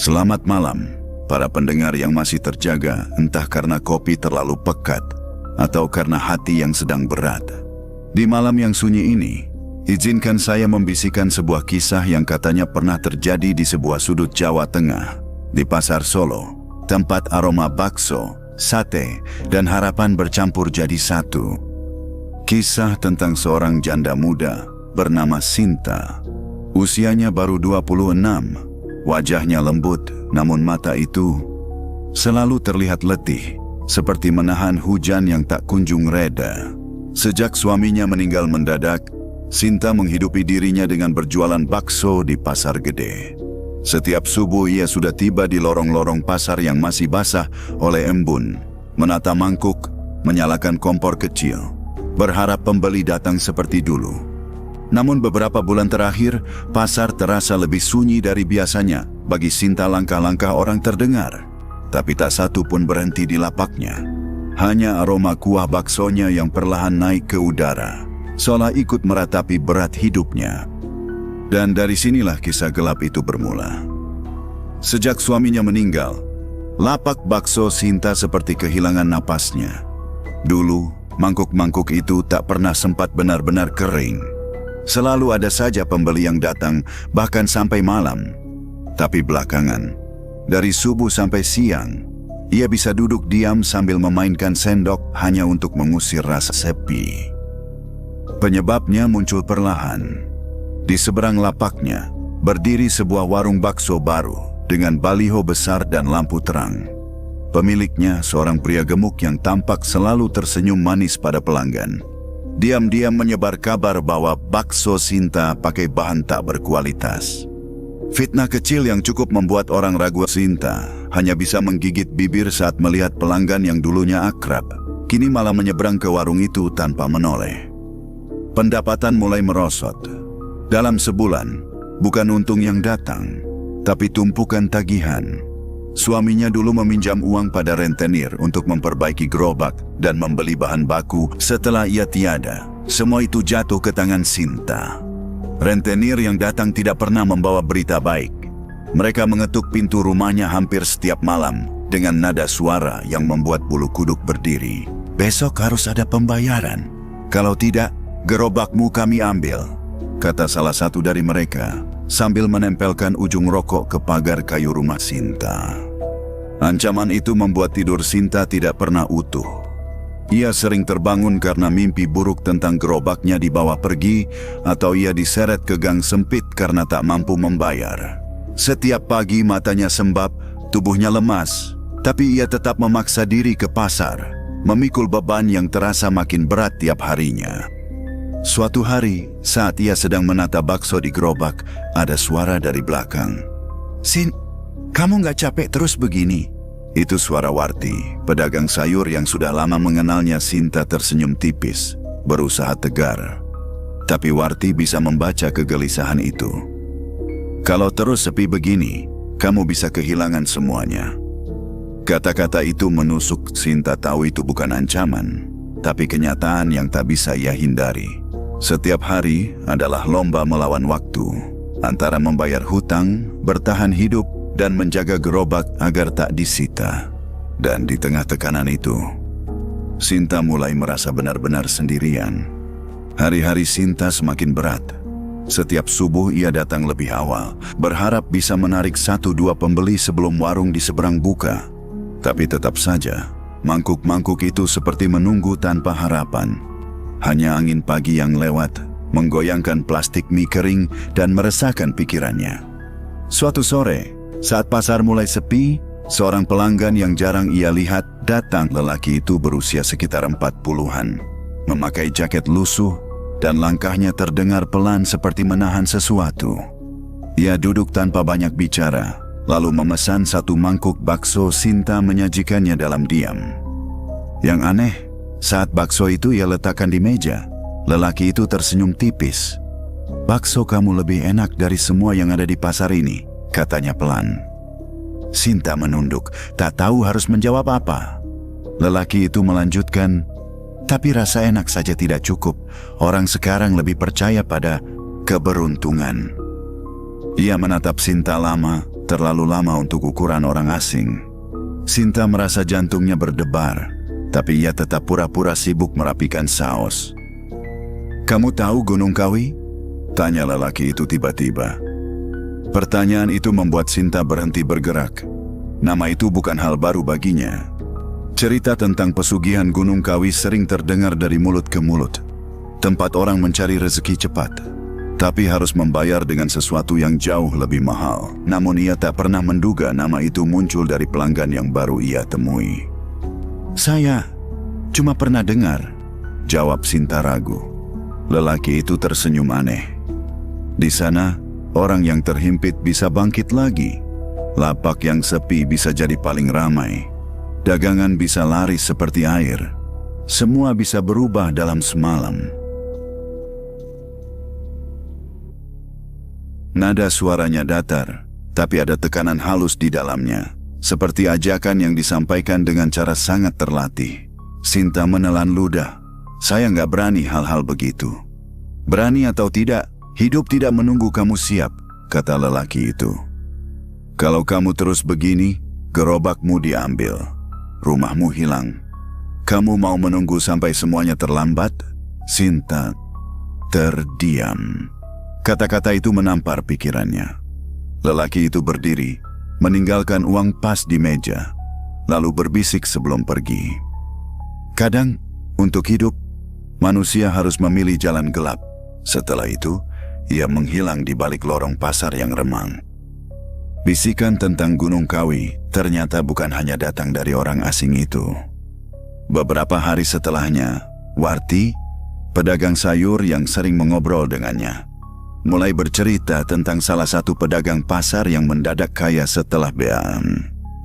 Selamat malam, para pendengar yang masih terjaga, entah karena kopi terlalu pekat atau karena hati yang sedang berat. Di malam yang sunyi ini, izinkan saya membisikkan sebuah kisah yang katanya pernah terjadi di sebuah sudut Jawa Tengah, di Pasar Solo, tempat aroma bakso, sate, dan harapan bercampur jadi satu. Kisah tentang seorang janda muda bernama Sinta. Usianya baru 26, wajahnya lembut, namun mata itu selalu terlihat letih, seperti menahan hujan yang tak kunjung reda. Sejak suaminya meninggal mendadak, Sinta menghidupi dirinya dengan berjualan bakso di pasar gede. Setiap subuh ia sudah tiba di lorong-lorong pasar yang masih basah oleh embun, menata mangkuk, menyalakan kompor kecil, berharap pembeli datang seperti dulu. Namun beberapa bulan terakhir, pasar terasa lebih sunyi dari biasanya. Bagi Sinta langkah-langkah orang terdengar, tapi tak satu pun berhenti di lapaknya. Hanya aroma kuah baksonya yang perlahan naik ke udara, seolah ikut meratapi berat hidupnya. Dan dari sinilah kisah gelap itu bermula. Sejak suaminya meninggal, lapak bakso Sinta seperti kehilangan napasnya. Dulu, mangkuk-mangkuk itu tak pernah sempat benar-benar kering. Selalu ada saja pembeli yang datang, bahkan sampai malam. Tapi belakangan, dari subuh sampai siang, ia bisa duduk diam sambil memainkan sendok hanya untuk mengusir rasa sepi. Penyebabnya muncul perlahan. Di seberang lapaknya, berdiri sebuah warung bakso baru dengan baliho besar dan lampu terang. Pemiliknya seorang pria gemuk yang tampak selalu tersenyum manis pada pelanggan. Diam-diam menyebar kabar bahwa bakso Sinta pakai bahan tak berkualitas. Fitnah kecil yang cukup membuat orang ragu. Sinta hanya bisa menggigit bibir saat melihat pelanggan yang dulunya akrab, kini malah menyeberang ke warung itu tanpa menoleh. Pendapatan mulai merosot. Dalam sebulan, bukan untung yang datang, tapi tumpukan tagihan. Suaminya dulu meminjam uang pada rentenir untuk memperbaiki gerobak dan membeli bahan baku. Setelah ia tiada, semua itu jatuh ke tangan Sinta. Rentenir yang datang tidak pernah membawa berita baik. Mereka mengetuk pintu rumahnya hampir setiap malam dengan nada suara yang membuat bulu kuduk berdiri. "Besok harus ada pembayaran. Kalau tidak, gerobakmu kami ambil," kata salah satu dari mereka sambil menempelkan ujung rokok ke pagar kayu rumah Sinta. Ancaman itu membuat tidur Sinta tidak pernah utuh. Ia sering terbangun karena mimpi buruk tentang gerobaknya dibawa pergi atau ia diseret ke gang sempit karena tak mampu membayar. Setiap pagi matanya sembab, tubuhnya lemas, tapi ia tetap memaksa diri ke pasar, memikul beban yang terasa makin berat tiap harinya. Suatu hari, saat ia sedang menata bakso di gerobak, ada suara dari belakang. "Sin, kamu gak capek terus begini?" Itu suara Warti, pedagang sayur yang sudah lama mengenalnya. Sinta tersenyum tipis, berusaha tegar. Tapi Warti bisa membaca kegelisahan itu. "Kalau terus sepi begini, kamu bisa kehilangan semuanya." Kata-kata itu menusuk. Sinta tahu itu bukan ancaman, tapi kenyataan yang tak bisa ia hindari. Setiap hari adalah lomba melawan waktu, antara membayar hutang, bertahan hidup, dan menjaga gerobak agar tak disita. Dan di tengah tekanan itu, Sinta mulai merasa benar-benar sendirian. Hari-hari Sinta semakin berat. Setiap subuh ia datang lebih awal, berharap bisa menarik 1-2 pembeli sebelum warung di seberang buka. Tapi tetap saja, mangkuk-mangkuk itu seperti menunggu tanpa harapan. Hanya angin pagi yang lewat, menggoyangkan plastik mie kering dan meresahkan pikirannya. Suatu sore, saat pasar mulai sepi, seorang pelanggan yang jarang ia lihat datang. Lelaki itu berusia sekitar 40-an, memakai jaket lusuh, dan langkahnya terdengar pelan seperti menahan sesuatu. Ia duduk tanpa banyak bicara, lalu memesan 1 mangkuk bakso. Sinta menyajikannya dalam diam. Yang aneh, saat bakso itu ia letakkan di meja, lelaki itu tersenyum tipis. "Bakso kamu lebih enak dari semua yang ada di pasar ini," katanya pelan. Sinta menunduk, tak tahu harus menjawab apa. Lelaki itu melanjutkan, "Tapi rasa enak saja tidak cukup. Orang sekarang lebih percaya pada keberuntungan." Ia menatap Sinta lama, terlalu lama untuk ukuran orang asing. Sinta merasa jantungnya berdebar, tapi ia tetap pura-pura sibuk merapikan saus. "Kamu tahu Gunung Kawi?" tanya lelaki itu tiba-tiba. Pertanyaan itu membuat Sinta berhenti bergerak. Nama itu bukan hal baru baginya. Cerita tentang pesugihan Gunung Kawi sering terdengar dari mulut ke mulut. Tempat orang mencari rezeki cepat, tapi harus membayar dengan sesuatu yang jauh lebih mahal. Namun ia tak pernah menduga nama itu muncul dari pelanggan yang baru ia temui. "Saya cuma pernah dengar," jawab Sinta ragu. Lelaki itu tersenyum aneh. "Di sana, orang yang terhimpit bisa bangkit lagi. Lapak yang sepi bisa jadi paling ramai. Dagangan bisa laris seperti air. Semua bisa berubah dalam semalam." Nada suaranya datar, tapi ada tekanan halus di dalamnya, seperti ajakan yang disampaikan dengan cara sangat terlatih. Sinta menelan ludah. "Saya nggak berani hal-hal begitu." "Berani atau tidak, hidup tidak menunggu kamu siap," kata lelaki itu. "Kalau kamu terus begini, gerobakmu diambil, rumahmu hilang. Kamu mau menunggu sampai semuanya terlambat?" Sinta terdiam. Kata-kata itu menampar pikirannya. Lelaki itu berdiri, meninggalkan uang pas di meja, lalu berbisik sebelum pergi. "Kadang, untuk hidup, manusia harus memilih jalan gelap." Setelah itu, ia menghilang di balik lorong pasar yang remang. Bisikan tentang Gunung Kawi ternyata bukan hanya datang dari orang asing itu. Beberapa hari setelahnya, Warti, pedagang sayur yang sering mengobrol dengannya, mulai bercerita tentang salah satu pedagang pasar yang mendadak kaya setelah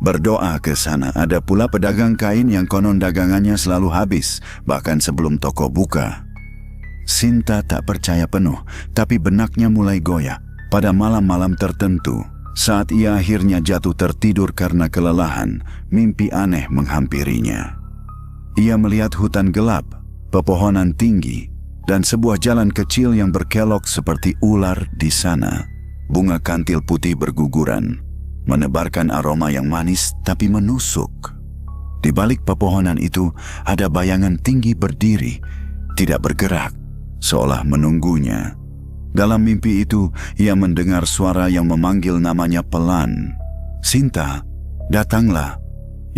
berdoa ke sana. Ada pula pedagang kain yang konon dagangannya selalu habis, bahkan sebelum toko buka. Sinta tak percaya penuh, tapi benaknya mulai goyah. Pada malam-malam tertentu, saat ia akhirnya jatuh tertidur karena kelelahan, mimpi aneh menghampirinya. Ia melihat hutan gelap, pepohonan tinggi, dan sebuah jalan kecil yang berkelok seperti ular di sana. Bunga kantil putih berguguran, menebarkan aroma yang manis tapi menusuk. Di balik pepohonan itu ada bayangan tinggi berdiri, tidak bergerak, seolah menunggunya. Dalam mimpi itu, ia mendengar suara yang memanggil namanya pelan. "Sinta, datanglah."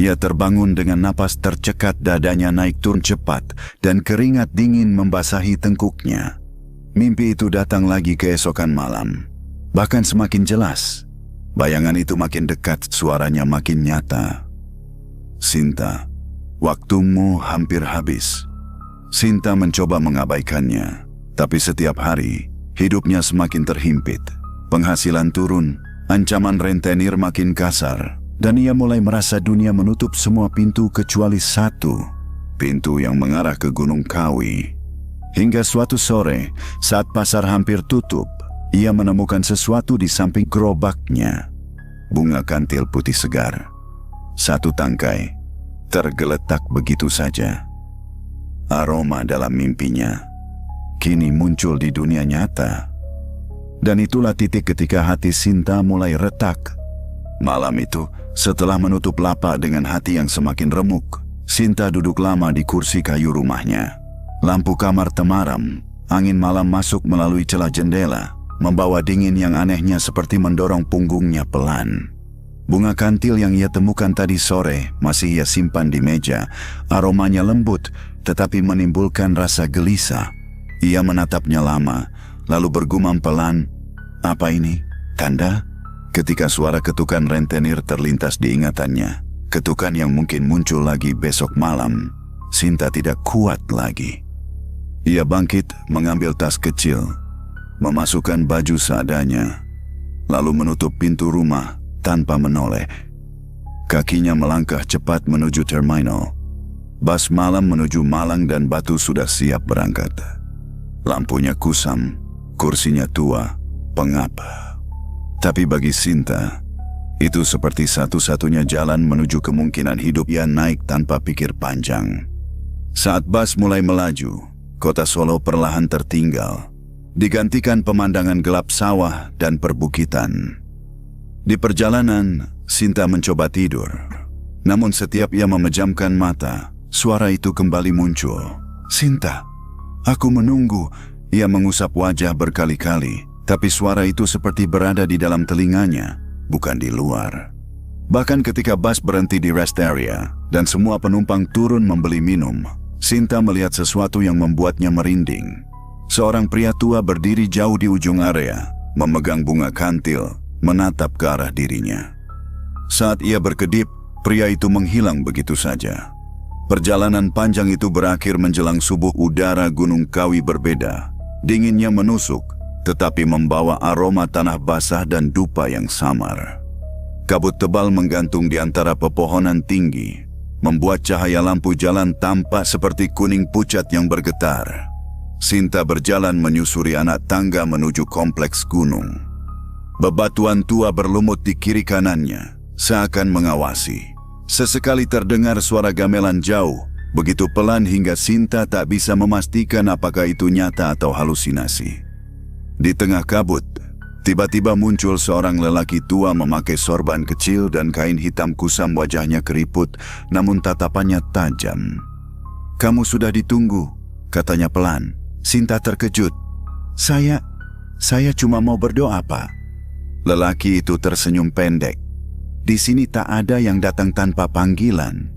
Ia terbangun dengan napas tercekat, dadanya naik turun cepat, dan keringat dingin membasahi tengkuknya. Mimpi itu datang lagi keesokan malam. Bahkan semakin jelas. Bayangan itu makin dekat, suaranya makin nyata. "Sinta, waktumu hampir habis." Sinta mencoba mengabaikannya, tapi setiap hari, hidupnya semakin terhimpit. Penghasilan turun, ancaman rentenir makin kasar, dan ia mulai merasa dunia menutup semua pintu kecuali satu, pintu yang mengarah ke Gunung Kawi. Hingga suatu sore, saat pasar hampir tutup, ia menemukan sesuatu di samping gerobaknya. Bunga kantil putih segar. Satu tangkai, tergeletak begitu saja. Aroma dalam mimpinya kini muncul di dunia nyata. Dan itulah titik ketika hati Sinta mulai retak. Malam itu, setelah menutup lapak dengan hati yang semakin remuk, Sinta duduk lama di kursi kayu rumahnya. Lampu kamar temaram, angin malam masuk melalui celah jendela, membawa dingin yang anehnya seperti mendorong punggungnya pelan. Bunga kantil yang ia temukan tadi sore masih ia simpan di meja. Aromanya lembut, tetapi menimbulkan rasa gelisah. Ia menatapnya lama, lalu bergumam pelan, "Apa ini? Tanda?" Ketika suara ketukan rentenir terlintas di ingatannya, ketukan yang mungkin muncul lagi besok malam, Sinta tidak kuat lagi. Ia bangkit, mengambil tas kecil, memasukkan baju seadanya, lalu menutup pintu rumah tanpa menoleh. Kakinya melangkah cepat menuju terminal. Bas malam menuju Malang dan Batu sudah siap berangkat. Lampunya kusam, kursinya tua, pengap. Tapi bagi Sinta, itu seperti satu-satunya jalan menuju kemungkinan hidup. Ia naik tanpa pikir panjang. Saat bas mulai melaju, kota Solo perlahan tertinggal, digantikan pemandangan gelap sawah dan perbukitan. Di perjalanan, Sinta mencoba tidur. Namun setiap ia memejamkan mata, suara itu kembali muncul. "Sinta, aku menunggu." Ia mengusap wajah berkali-kali, tapi suara itu seperti berada di dalam telinganya, bukan di luar. Bahkan ketika bus berhenti di rest area dan semua penumpang turun membeli minum, Sinta melihat sesuatu yang membuatnya merinding. Seorang pria tua berdiri jauh di ujung area, memegang bunga kantil, menatap ke arah dirinya. Saat ia berkedip, pria itu menghilang begitu saja. Perjalanan panjang itu berakhir menjelang subuh. Udara Gunung Kawi berbeda. Dinginnya menusuk, tetapi membawa aroma tanah basah dan dupa yang samar. Kabut tebal menggantung di antara pepohonan tinggi, membuat cahaya lampu jalan tampak seperti kuning pucat yang bergetar. Sinta berjalan menyusuri anak tangga menuju kompleks gunung. Bebatuan tua berlumut di kiri kanannya, seakan mengawasi. Sesekali terdengar suara gamelan jauh, begitu pelan hingga Sinta tak bisa memastikan apakah itu nyata atau halusinasi. Di tengah kabut, tiba-tiba muncul seorang lelaki tua memakai sorban kecil dan kain hitam kusam. Wajahnya keriput, namun tatapannya tajam. "Kamu sudah ditunggu," katanya pelan. Sinta terkejut. Saya cuma mau berdoa, Pak." Lelaki itu tersenyum pendek. "Di sini tak ada yang datang tanpa panggilan."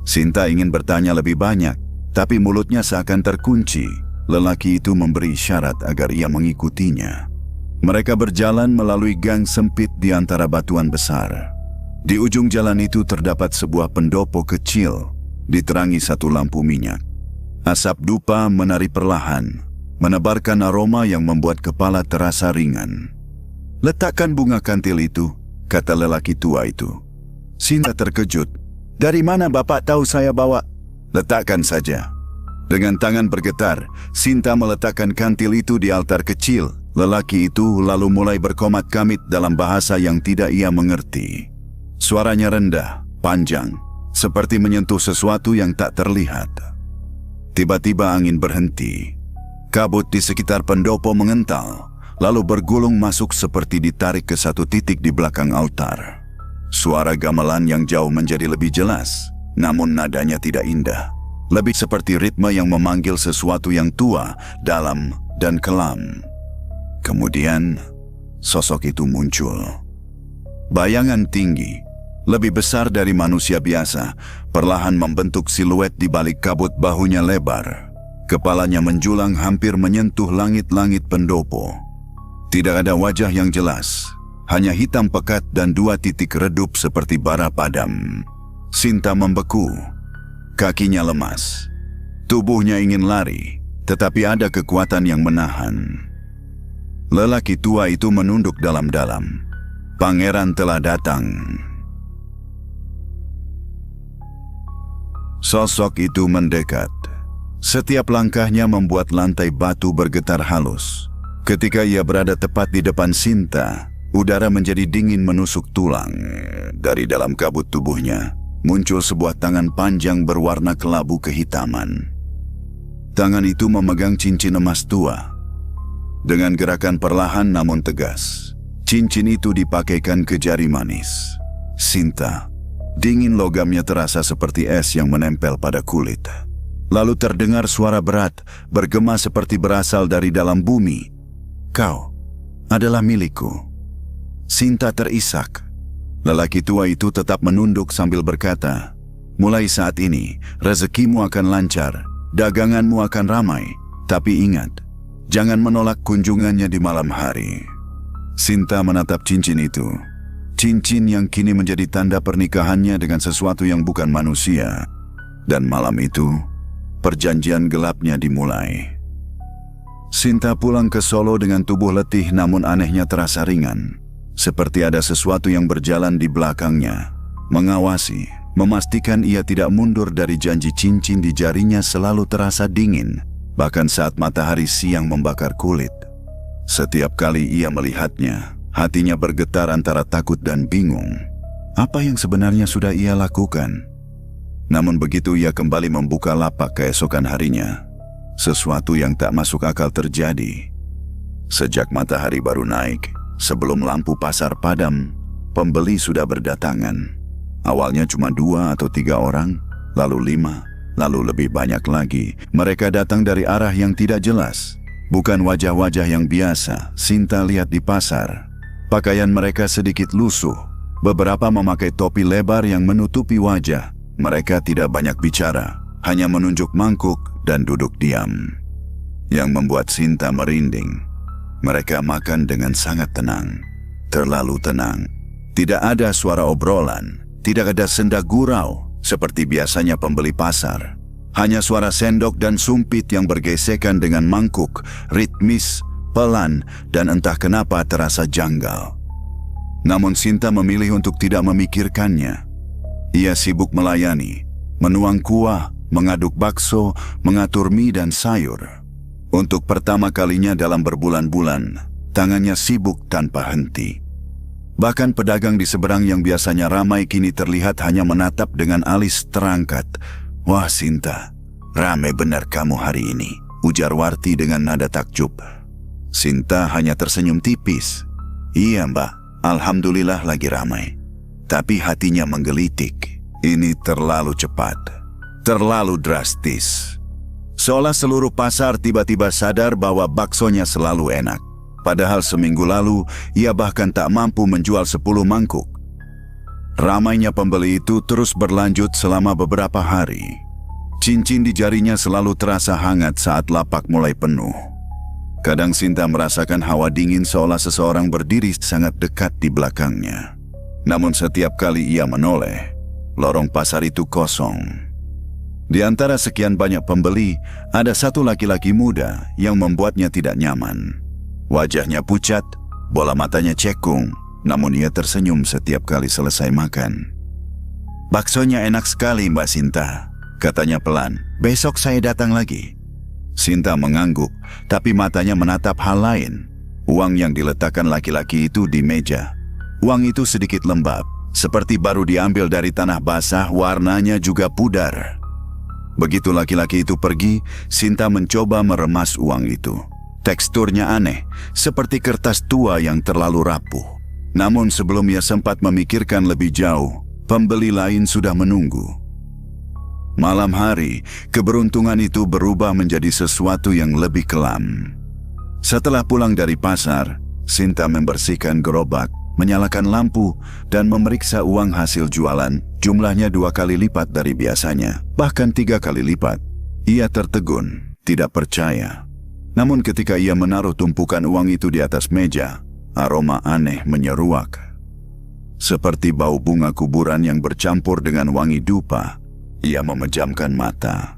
Sinta ingin bertanya lebih banyak, tapi mulutnya seakan terkunci. Lelaki itu memberi isyarat agar ia mengikutinya. Mereka berjalan melalui gang sempit di antara batuan besar. Di ujung jalan itu terdapat sebuah pendopo kecil, diterangi satu lampu minyak. Asap dupa menari perlahan, menebarkan aroma yang membuat kepala terasa ringan. "Letakkan bunga kantil itu," kata lelaki tua itu. Sinta terkejut. "Dari mana Bapak tahu saya bawa?" "Letakkan saja." Dengan tangan bergetar, Sinta meletakkan kantil itu di altar kecil. Lelaki itu lalu mulai berkomat-kamit dalam bahasa yang tidak ia mengerti. Suaranya rendah, panjang, seperti menyentuh sesuatu yang tak terlihat. Tiba-tiba angin berhenti. Kabut di sekitar pendopo mengental, lalu bergulung masuk seperti ditarik ke satu titik di belakang altar. Suara gamelan yang jauh menjadi lebih jelas, namun nadanya tidak indah. Lebih seperti ritme yang memanggil sesuatu yang tua, dalam, dan kelam. Kemudian, sosok itu muncul. Bayangan tinggi, lebih besar dari manusia biasa, perlahan membentuk siluet di balik kabut. Bahunya lebar. Kepalanya menjulang hampir menyentuh langit-langit pendopo. Tidak ada wajah yang jelas, hanya hitam pekat dan dua titik redup seperti bara padam. Sinta membeku. Kakinya lemas. Tubuhnya ingin lari, tetapi ada kekuatan yang menahan. Lelaki tua itu menunduk dalam-dalam. Pangeran telah datang. Sosok itu mendekat. Setiap langkahnya membuat lantai batu bergetar halus. Ketika ia berada tepat di depan Sinta, udara menjadi dingin menusuk tulang. Dari dalam kabut tubuhnya, muncul sebuah tangan panjang berwarna kelabu kehitaman. Tangan itu memegang cincin emas tua. Dengan gerakan perlahan namun tegas, cincin itu dipakaikan ke jari manis. Sinta, dingin logamnya terasa seperti es yang menempel pada kulit. Lalu terdengar suara berat, bergema seperti berasal dari dalam bumi. "Kau adalah milikku." Sinta terisak. Lelaki tua itu tetap menunduk sambil berkata, "Mulai saat ini, rezekimu akan lancar, daganganmu akan ramai, tapi ingat, jangan menolak kunjungannya di malam hari." Sinta menatap cincin itu. Cincin yang kini menjadi tanda pernikahannya dengan sesuatu yang bukan manusia. Dan malam itu, perjanjian gelapnya dimulai. Sinta pulang ke Solo dengan tubuh letih namun anehnya terasa ringan. Seperti ada sesuatu yang berjalan di belakangnya, mengawasi, memastikan ia tidak mundur dari janji. Cincin di jarinya selalu terasa dingin, bahkan saat matahari siang membakar kulit. Setiap kali ia melihatnya, hatinya bergetar antara takut dan bingung. Apa yang sebenarnya sudah ia lakukan? Namun begitu ia kembali membuka lapak keesokan harinya, sesuatu yang tak masuk akal terjadi. Sejak matahari baru naik, sebelum lampu pasar padam, pembeli sudah berdatangan. Awalnya cuma 2 atau 3 orang, lalu 5, lalu lebih banyak lagi. Mereka datang dari arah yang tidak jelas. Bukan wajah-wajah yang biasa Sinta lihat di pasar. Pakaian mereka sedikit lusuh. Beberapa memakai topi lebar yang menutupi wajah. Mereka tidak banyak bicara, hanya menunjuk mangkuk dan duduk diam. Yang membuat Sinta merinding. Mereka makan dengan sangat tenang. Terlalu tenang. Tidak ada suara obrolan. Tidak ada senda gurau seperti biasanya pembeli pasar. Hanya suara sendok dan sumpit yang bergesekan dengan mangkuk, ritmis, pelan, dan entah kenapa terasa janggal. Namun Sinta memilih untuk tidak memikirkannya. Ia sibuk melayani, menuang kuah, mengaduk bakso, mengatur mie dan sayur. Untuk pertama kalinya dalam berbulan-bulan, tangannya sibuk tanpa henti. Bahkan pedagang di seberang yang biasanya ramai kini terlihat hanya menatap dengan alis terangkat. "Wah Sinta, ramai benar kamu hari ini," ujar Warti dengan nada takjub. Sinta hanya tersenyum tipis. "Iya mbak, alhamdulillah lagi ramai." Tapi hatinya menggelitik. Ini terlalu cepat, terlalu drastis. Seolah seluruh pasar tiba-tiba sadar bahwa baksonya selalu enak. Padahal seminggu lalu, ia bahkan tak mampu menjual 10 mangkuk. Ramainya pembeli itu terus berlanjut selama beberapa hari. Cincin di jarinya selalu terasa hangat saat lapak mulai penuh. Kadang Sinta merasakan hawa dingin seolah seseorang berdiri sangat dekat di belakangnya. Namun setiap kali ia menoleh, lorong pasar itu kosong. Di antara sekian banyak pembeli, ada satu laki-laki muda yang membuatnya tidak nyaman. Wajahnya pucat, bola matanya cekung, namun ia tersenyum setiap kali selesai makan. "Baksonya enak sekali Mbak Sinta," katanya pelan. "Besok saya datang lagi." Sinta mengangguk, tapi matanya menatap hal lain. Uang yang diletakkan laki-laki itu di meja. Uang itu sedikit lembab, seperti baru diambil dari tanah basah, warnanya juga pudar. Begitu laki-laki itu pergi, Sinta mencoba meremas uang itu. Teksturnya aneh, seperti kertas tua yang terlalu rapuh. Namun sebelum ia sempat memikirkan lebih jauh, pembeli lain sudah menunggu. Malam hari, keberuntungan itu berubah menjadi sesuatu yang lebih kelam. Setelah pulang dari pasar, Sinta membersihkan gerobak, menyalakan lampu, dan memeriksa uang hasil jualan. Jumlahnya 2 kali lipat dari biasanya, bahkan 3 kali lipat. Ia tertegun, tidak percaya. Namun ketika ia menaruh tumpukan uang itu di atas meja, aroma aneh menyeruak. Seperti bau bunga kuburan yang bercampur dengan wangi dupa, ia memejamkan mata.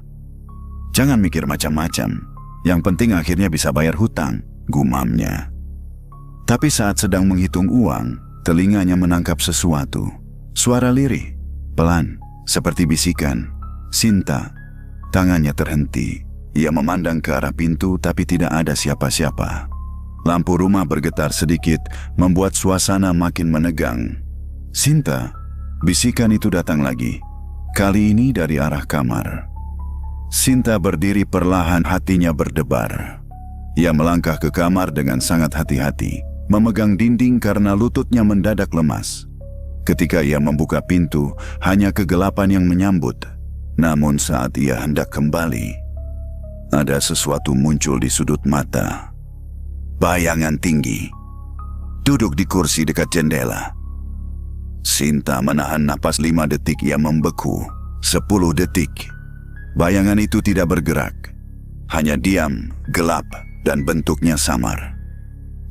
"Jangan mikir macam-macam, yang penting akhirnya bisa bayar hutang," gumamnya. Tapi saat sedang menghitung uang, telinganya menangkap sesuatu. Suara lirih, pelan, seperti bisikan. "Sinta." Tangannya terhenti. Ia memandang ke arah pintu tapi tidak ada siapa-siapa. Lampu rumah bergetar sedikit, membuat suasana makin menegang. "Sinta." Bisikan itu datang lagi. Kali ini dari arah kamar. Sinta berdiri perlahan, hatinya berdebar. Ia melangkah ke kamar dengan sangat hati-hati, memegang dinding karena lututnya mendadak lemas. Ketika ia membuka pintu, hanya kegelapan yang menyambut. Namun saat ia hendak kembali, ada sesuatu muncul di sudut mata. Bayangan tinggi, duduk di kursi dekat jendela. Sinta menahan napas 5 detik, ia membeku. 10 detik. Bayangan itu tidak bergerak. Hanya diam, gelap, dan bentuknya samar.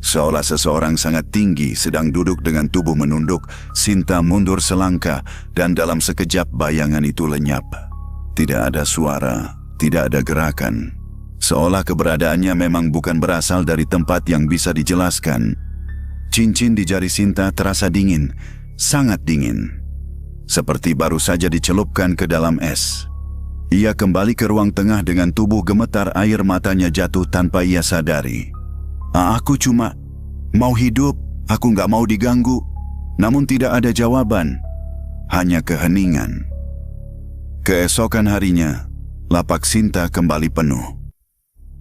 Seolah seseorang sangat tinggi sedang duduk dengan tubuh menunduk. Sinta mundur selangkah dan dalam sekejap bayangan itu lenyap. Tidak ada suara, tidak ada gerakan. Seolah keberadaannya memang bukan berasal dari tempat yang bisa dijelaskan. Cincin di jari Sinta terasa dingin, sangat dingin. Seperti baru saja dicelupkan ke dalam es. Ia kembali ke ruang tengah dengan tubuh gemetar, air matanya jatuh tanpa ia sadari. Aku cuma mau hidup, aku nggak mau diganggu." Namun tidak ada jawaban, hanya keheningan. Keesokan harinya, lapak Sinta kembali penuh.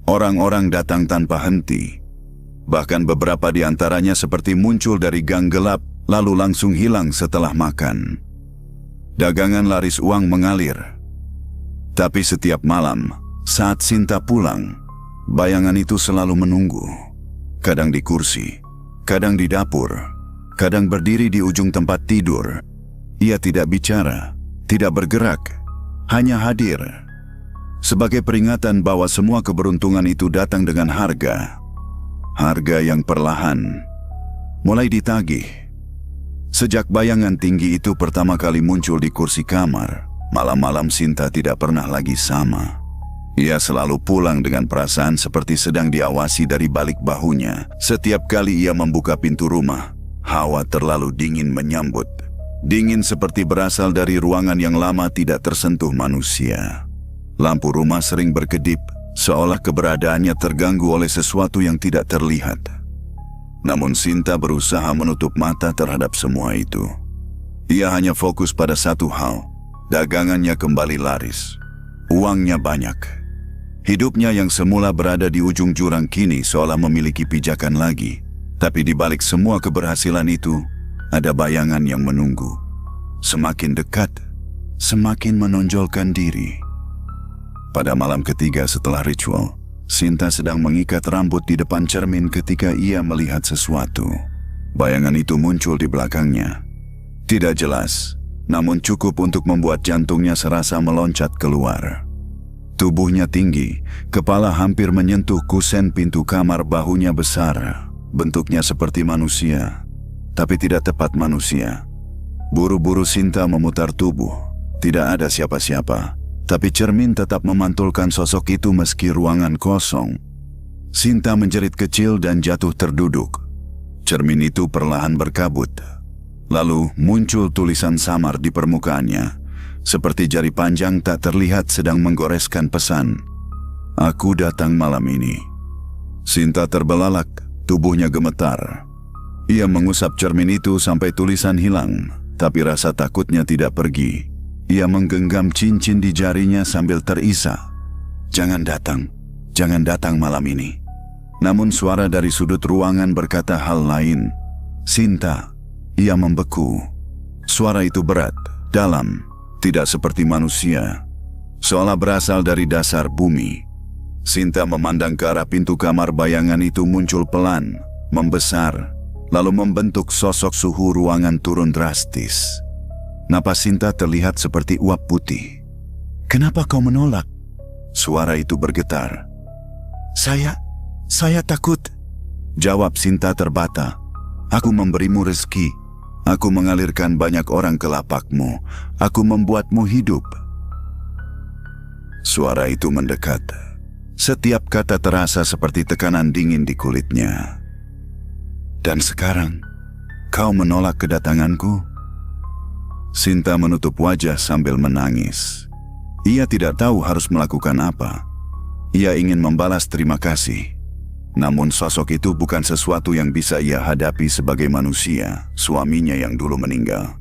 Orang-orang datang tanpa henti. Bahkan beberapa di antaranya seperti muncul dari gang gelap lalu langsung hilang setelah makan. Dagangan laris uang mengalir. Tapi setiap malam, saat Sinta pulang, bayangan itu selalu menunggu. Kadang di kursi, kadang di dapur, kadang berdiri di ujung tempat tidur. Ia tidak bicara, tidak bergerak, hanya hadir. Sebagai peringatan bahwa semua keberuntungan itu datang dengan harga. Harga yang perlahan mulai ditagih. Sejak bayangan tinggi itu pertama kali muncul di kursi kamar, malam-malam Sinta tidak pernah lagi sama. Ia selalu pulang dengan perasaan seperti sedang diawasi dari balik bahunya. Setiap kali ia membuka pintu rumah, hawa terlalu dingin menyambut. Dingin seperti berasal dari ruangan yang lama tidak tersentuh manusia. Lampu rumah sering berkedip, seolah keberadaannya terganggu oleh sesuatu yang tidak terlihat. Namun Sinta berusaha menutup mata terhadap semua itu. Ia hanya fokus pada satu hal, dagangannya kembali laris. Uangnya banyak. Hidupnya yang semula berada di ujung jurang kini seolah memiliki pijakan lagi. Tapi di balik semua keberhasilan itu, ada bayangan yang menunggu. Semakin dekat, semakin menonjolkan diri. Pada malam ketiga setelah ritual, Sinta sedang mengikat rambut di depan cermin ketika ia melihat sesuatu. Bayangan itu muncul di belakangnya. Tidak jelas, namun cukup untuk membuat jantungnya serasa meloncat keluar. Tubuhnya tinggi, kepala hampir menyentuh kusen pintu kamar, bahunya besar. Bentuknya seperti manusia, tapi tidak tepat manusia. Buru-buru Sinta memutar tubuh. Tidak ada siapa-siapa. Tapi cermin tetap memantulkan sosok itu meski ruangan kosong. Sinta menjerit kecil dan jatuh terduduk. Cermin itu perlahan berkabut. Lalu muncul tulisan samar di permukaannya. Seperti jari panjang tak terlihat sedang menggoreskan pesan. "Aku datang malam ini." Sinta terbelalak, tubuhnya gemetar. Ia mengusap cermin itu sampai tulisan hilang, tapi rasa takutnya tidak pergi. Ia menggenggam cincin di jarinya sambil terisak. Jangan datang malam ini." Namun suara dari sudut ruangan berkata hal lain. "Sinta." Ia membeku. Suara itu berat, dalam, tidak seperti manusia, seolah berasal dari dasar bumi. Sinta memandang ke arah pintu kamar. Bayangan itu muncul pelan, membesar, lalu membentuk sosok. Suhu ruangan turun drastis. Napas Sinta terlihat seperti uap putih. "Kenapa kau menolak?" Suara itu bergetar. Saya takut," jawab Sinta terbata. "Aku memberimu rezeki. Aku mengalirkan banyak orang ke lapakmu. Aku membuatmu hidup." Suara itu mendekat. Setiap kata terasa seperti tekanan dingin di kulitnya. "Dan sekarang, kau menolak kedatanganku?" Sinta menutup wajah sambil menangis. Ia tidak tahu harus melakukan apa. Ia ingin membalas terima kasih. Namun sosok itu bukan sesuatu yang bisa ia hadapi sebagai manusia, suaminya yang dulu meninggal.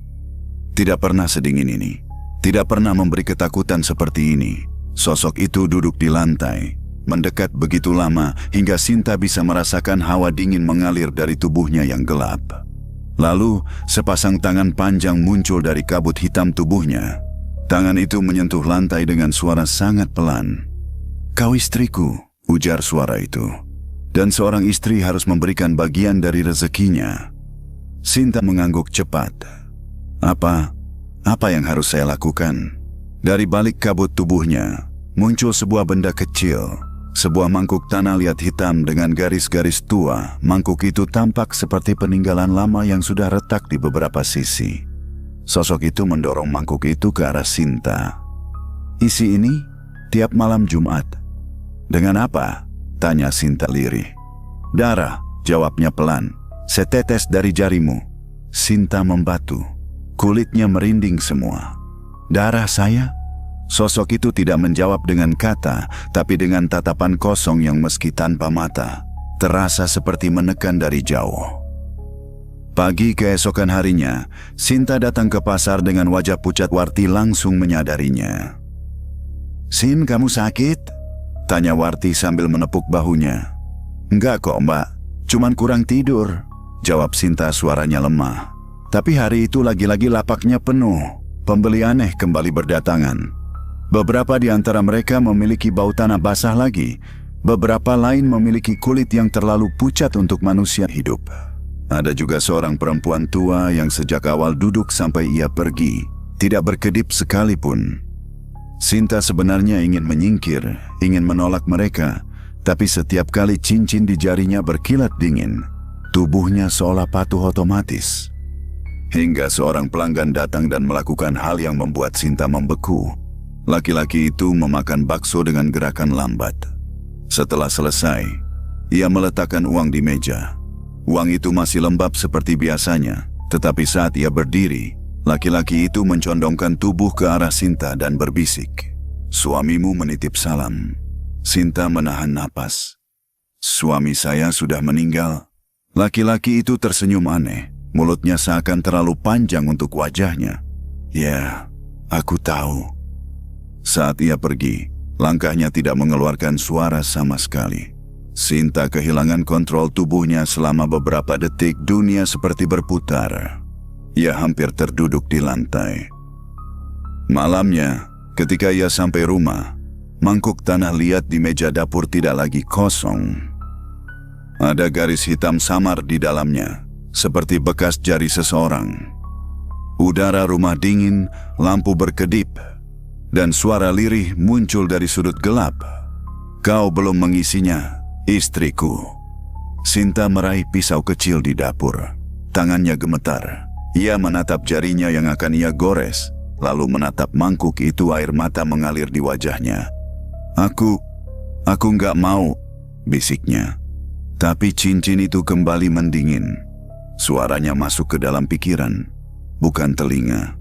Tidak pernah sedingin ini. Tidak pernah memberi ketakutan seperti ini. Sosok itu duduk di lantai, mendekat begitu lama hingga Sinta bisa merasakan hawa dingin mengalir dari tubuhnya yang gelap. Lalu, sepasang tangan panjang muncul dari kabut hitam tubuhnya. Tangan itu menyentuh lantai dengan suara sangat pelan. "Kau istriku," ujar suara itu. "Dan seorang istri harus memberikan bagian dari rezekinya." Sinta mengangguk cepat. Apa yang harus saya lakukan?" Dari balik kabut tubuhnya, muncul sebuah benda kecil. Sebuah mangkuk tanah liat hitam dengan garis-garis tua. Mangkuk itu tampak seperti peninggalan lama yang sudah retak di beberapa sisi. Sosok itu mendorong mangkuk itu ke arah Sinta. "Isi ini tiap malam Jumat." "Dengan apa?" tanya Sinta lirih. "Darah," jawabnya pelan. "Setetes dari jarimu." Sinta membatu. Kulitnya merinding semua. "Darah saya?" Sosok itu tidak menjawab dengan kata, tapi dengan tatapan kosong yang meski tanpa mata, terasa seperti menekan dari jauh. Pagi keesokan harinya, Sinta datang ke pasar dengan wajah pucat. Warti langsung menyadarinya. "Sin, kamu sakit?" tanya Warti sambil menepuk bahunya. "Enggak kok, Mbak. Cuman kurang tidur," jawab Sinta suaranya lemah. Tapi hari itu lagi-lagi lapaknya penuh. Pembeli aneh kembali berdatangan. Beberapa di antara mereka memiliki bau tanah basah lagi. Beberapa lain memiliki kulit yang terlalu pucat untuk manusia hidup. Ada juga seorang perempuan tua yang sejak awal duduk sampai ia pergi, tidak berkedip sekalipun. Sinta sebenarnya ingin menyingkir, ingin menolak mereka, tapi setiap kali cincin di jarinya berkilat dingin, tubuhnya seolah patuh otomatis. Hingga seorang pelanggan datang dan melakukan hal yang membuat Sinta membeku. Laki-laki itu memakan bakso dengan gerakan lambat. Setelah selesai, ia meletakkan uang di meja. Uang itu masih lembab seperti biasanya, tetapi saat ia berdiri, laki-laki itu mencondongkan tubuh ke arah Sinta dan berbisik, "Suamimu menitip salam." Sinta menahan napas. "Suami saya sudah meninggal." Laki-laki itu tersenyum aneh. Mulutnya seakan terlalu panjang untuk wajahnya. "Ya, aku tahu." Saat ia pergi, langkahnya tidak mengeluarkan suara sama sekali. Sinta kehilangan kontrol tubuhnya selama beberapa detik. Dunia seperti berputar. Ia hampir terduduk di lantai. Malamnya, ketika ia sampai rumah, mangkuk tanah liat di meja dapur tidak lagi kosong. Ada garis hitam samar di dalamnya, seperti bekas jari seseorang. Udara rumah dingin, lampu berkedip, dan suara lirih muncul dari sudut gelap. "Kau belum mengisinya, istriku." Sinta meraih pisau kecil di dapur. Tangannya gemetar. Ia menatap jarinya yang akan ia gores, lalu menatap mangkuk itu. Air mata mengalir di wajahnya. Aku nggak mau," bisiknya. Tapi cincin itu kembali mendingin. Suaranya masuk ke dalam pikiran, bukan telinga.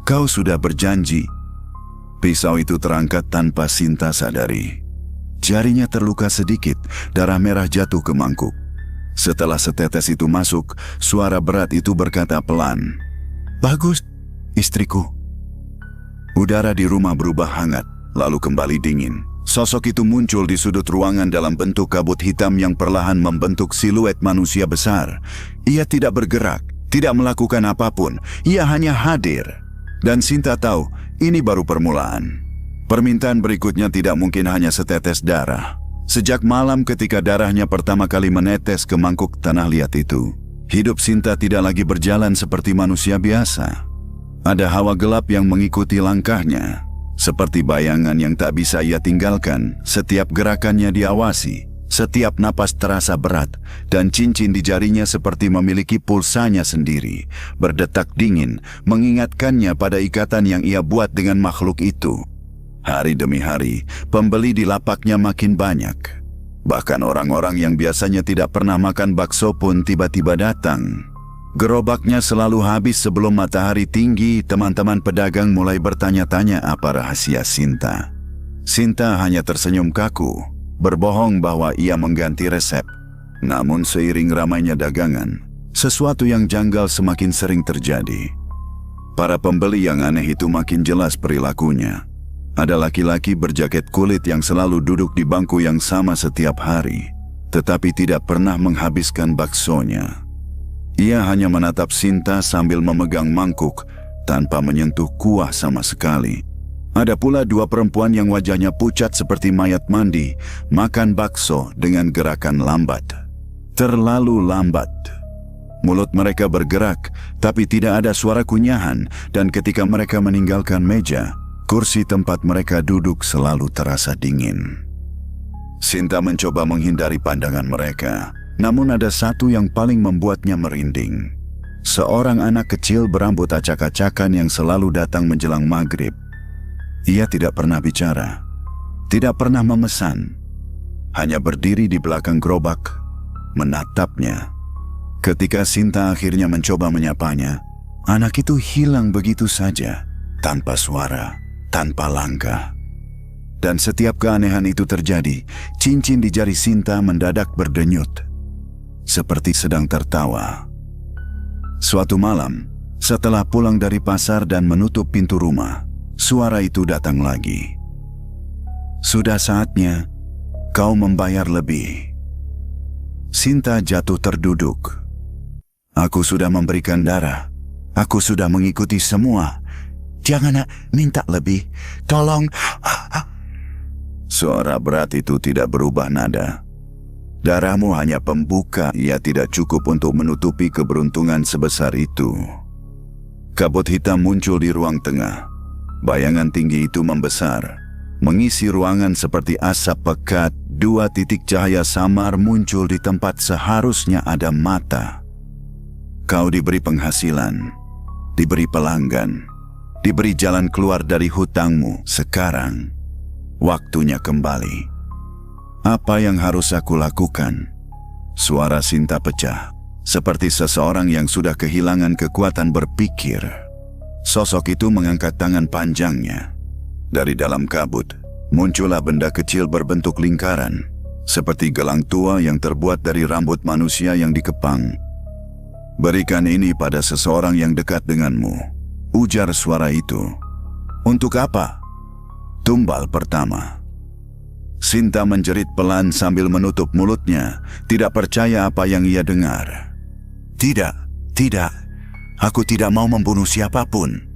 "Kau sudah berjanji." Pisau itu terangkat tanpa Sinta sadari. Jarinya terluka sedikit, darah merah jatuh ke mangkuk. Setelah setetes itu masuk, suara berat itu berkata pelan, "Bagus, istriku." Udara di rumah berubah hangat, lalu kembali dingin. Sosok itu muncul di sudut ruangan dalam bentuk kabut hitam yang perlahan membentuk siluet manusia besar. Ia tidak bergerak, tidak melakukan apapun, ia hanya hadir. Dan Sinta tahu, ini baru permulaan. Permintaan berikutnya tidak mungkin hanya setetes darah. Sejak malam ketika darahnya pertama kali menetes ke mangkuk tanah liat itu, hidup Sinta tidak lagi berjalan seperti manusia biasa. Ada hawa gelap yang mengikuti langkahnya. Seperti bayangan yang tak bisa ia tinggalkan, setiap gerakannya diawasi, setiap napas terasa berat, dan cincin di jarinya seperti memiliki pulsanya sendiri, berdetak dingin, mengingatkannya pada ikatan yang ia buat dengan makhluk itu. Hari demi hari, pembeli di lapaknya makin banyak. Bahkan orang-orang yang biasanya tidak pernah makan bakso pun tiba-tiba datang. Gerobaknya selalu habis sebelum matahari tinggi. Teman-teman pedagang mulai bertanya-tanya apa rahasia Sinta. Sinta hanya tersenyum kaku, berbohong bahwa ia mengganti resep. Namun seiring ramainya dagangan, sesuatu yang janggal semakin sering terjadi. Para pembeli yang aneh itu makin jelas perilakunya. Ada laki-laki berjaket kulit yang selalu duduk di bangku yang sama setiap hari, tetapi tidak pernah menghabiskan baksonya. Ia hanya menatap Sinta sambil memegang mangkuk tanpa menyentuh kuah sama sekali. Ada pula dua perempuan yang wajahnya pucat seperti mayat mandi, makan bakso dengan gerakan lambat. Terlalu lambat. Mulut mereka bergerak, tapi tidak ada suara kunyahan, dan ketika mereka meninggalkan meja, kursi tempat mereka duduk selalu terasa dingin. Sinta mencoba menghindari pandangan mereka. Namun ada satu yang paling membuatnya merinding. Seorang anak kecil berambut acak-acakan yang selalu datang menjelang maghrib. Ia tidak pernah bicara, tidak pernah memesan, hanya berdiri di belakang gerobak, menatapnya. Ketika Sinta akhirnya mencoba menyapanya, anak itu hilang begitu saja, tanpa suara, tanpa langkah. Dan setiap keanehan itu terjadi, cincin di jari Sinta mendadak berdenyut, seperti sedang tertawa. Suatu malam, setelah pulang dari pasar dan menutup pintu rumah, suara itu datang lagi. "Sudah saatnya kau membayar lebih." Sinta jatuh terduduk. "Aku sudah memberikan darah, Aku sudah mengikuti semua. Jangan minta lebih. Tolong. Suara berat itu tidak berubah nada. Darahmu hanya pembuka, ia tidak cukup untuk menutupi keberuntungan sebesar itu. Kabut hitam muncul di ruang tengah. Bayangan tinggi itu membesar, mengisi ruangan seperti asap pekat. 2 titik cahaya samar muncul di tempat seharusnya ada mata. Kau diberi penghasilan, diberi pelanggan, diberi jalan keluar dari hutangmu. Sekarang, waktunya kembali. Apa yang harus aku lakukan? Suara Sinta pecah, seperti seseorang yang sudah kehilangan kekuatan berpikir. Sosok itu mengangkat tangan panjangnya. Dari dalam kabut, muncullah benda kecil berbentuk lingkaran, seperti gelang tua yang terbuat dari rambut manusia yang dikepang. Berikan ini pada seseorang yang dekat denganmu, ujar suara itu. Untuk apa? Tumbal pertama. Sinta menjerit pelan sambil menutup mulutnya, tidak percaya apa yang ia dengar. Tidak. Aku tidak mau membunuh siapapun.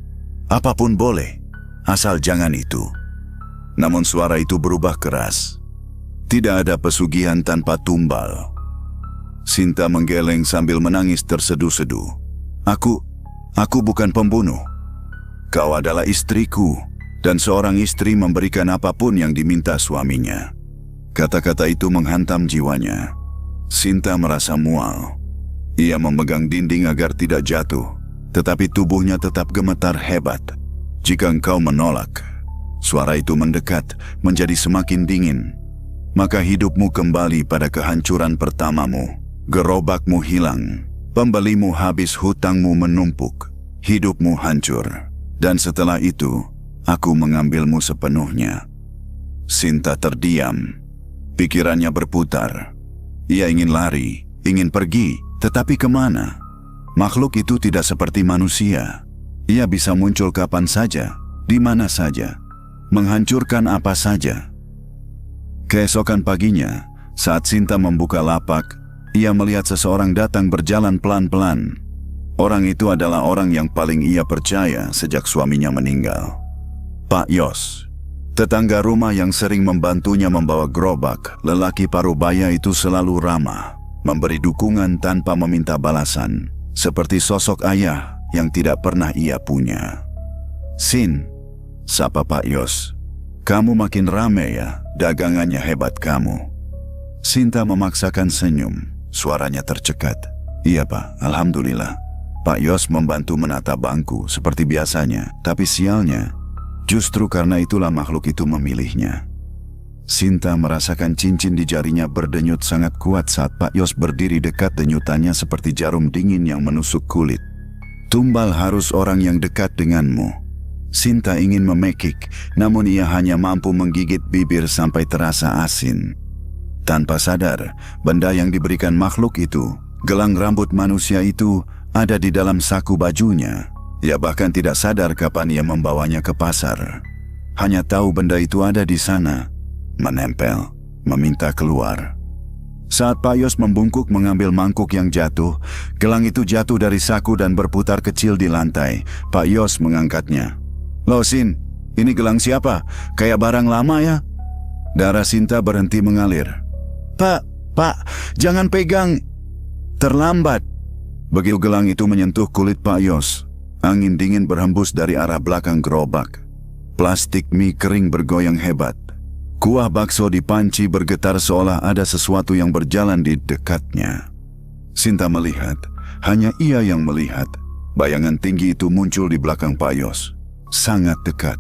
Apapun boleh, asal jangan itu. Namun suara itu berubah keras. Tidak ada pesugihan tanpa tumbal. Sinta menggeleng sambil menangis terseduh-seduh. Aku bukan pembunuh. Kau adalah istriku, dan seorang istri memberikan apapun yang diminta suaminya. Kata-kata itu menghantam jiwanya. Sinta merasa mual. Ia memegang dinding agar tidak jatuh, tetapi tubuhnya tetap gemetar hebat. Jika engkau menolak, suara itu mendekat, menjadi semakin dingin. Maka hidupmu kembali pada kehancuran pertamamu. Gerobakmu hilang, pembelimu habis, hutangmu menumpuk, hidupmu hancur. Dan setelah itu, aku mengambilmu sepenuhnya. Sinta terdiam. Pikirannya berputar. Ia ingin lari, ingin pergi, tetapi kemana? Makhluk itu tidak seperti manusia. Ia bisa muncul kapan saja, di mana saja, menghancurkan apa saja. Keesokan paginya, saat Sinta membuka lapak, ia melihat seseorang datang berjalan pelan-pelan. Orang itu adalah orang yang paling ia percaya sejak suaminya meninggal. Pak Yos, tetangga rumah yang sering membantunya membawa gerobak. Lelaki parubaya itu selalu ramah, memberi dukungan tanpa meminta balasan, seperti sosok ayah yang tidak pernah ia punya. Sin, sapa Pak Yos. Kamu makin rame ya, dagangannya hebat kamu. Sinta memaksakan senyum. Suaranya tercekat. Iya Pak, Alhamdulillah. Pak Yos membantu menata bangku seperti biasanya, tapi sialnya, justru karena itulah makhluk itu memilihnya. Sinta merasakan cincin di jarinya berdenyut sangat kuat saat Pak Yos berdiri dekat. Denyutannya seperti jarum dingin yang menusuk kulit. Tumbal harus orang yang dekat denganmu. Sinta ingin memekik, namun ia hanya mampu menggigit bibir sampai terasa asin. Tanpa sadar, benda yang diberikan makhluk itu, gelang rambut manusia itu, ada di dalam saku bajunya. Ia bahkan tidak sadar kapan ia membawanya ke pasar. Hanya tahu benda itu ada di sana, menempel, meminta keluar. Saat Pak Yos membungkuk mengambil mangkuk yang jatuh, gelang itu jatuh dari saku dan berputar kecil di lantai. Pak Yos mengangkatnya. Loh Sin, ini gelang siapa? Kayak barang lama ya? Darah Sinta berhenti mengalir. Pak, jangan pegang. Terlambat. Begitu gelang itu menyentuh kulit Pak Yos, angin dingin berhembus dari arah belakang gerobak. Plastik mie kering bergoyang hebat. Kuah bakso di panci bergetar seolah ada sesuatu yang berjalan di dekatnya. Sinta melihat, hanya ia yang melihat. Bayangan tinggi itu muncul di belakang Pak Yos. Sangat dekat,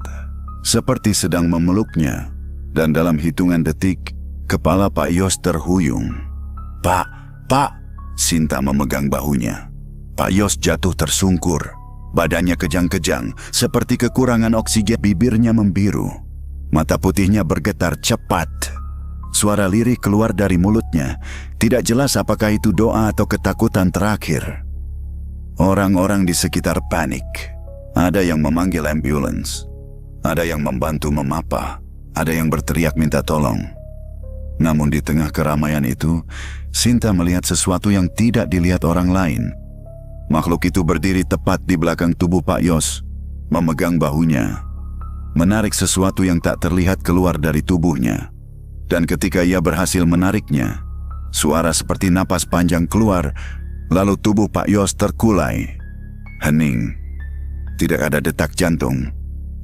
seperti sedang memeluknya. Dan dalam hitungan detik, kepala Pak Yos terhuyung. Pak, Sinta memegang bahunya. Pak Yos jatuh tersungkur. Badannya kejang-kejang, seperti kekurangan oksigen. Bibirnya membiru. Mata putihnya bergetar cepat. Suara lirih keluar dari mulutnya. Tidak jelas apakah itu doa atau ketakutan terakhir. Orang-orang di sekitar panik. Ada yang memanggil ambulans. Ada yang membantu memapah. Ada yang berteriak minta tolong. Namun di tengah keramaian itu, Sinta melihat sesuatu yang tidak dilihat orang lain. Makhluk itu berdiri tepat di belakang tubuh Pak Yos, memegang bahunya, menarik sesuatu yang tak terlihat keluar dari tubuhnya. Dan ketika ia berhasil menariknya, suara seperti napas panjang keluar, lalu tubuh Pak Yos terkulai. Hening. Tidak ada detak jantung.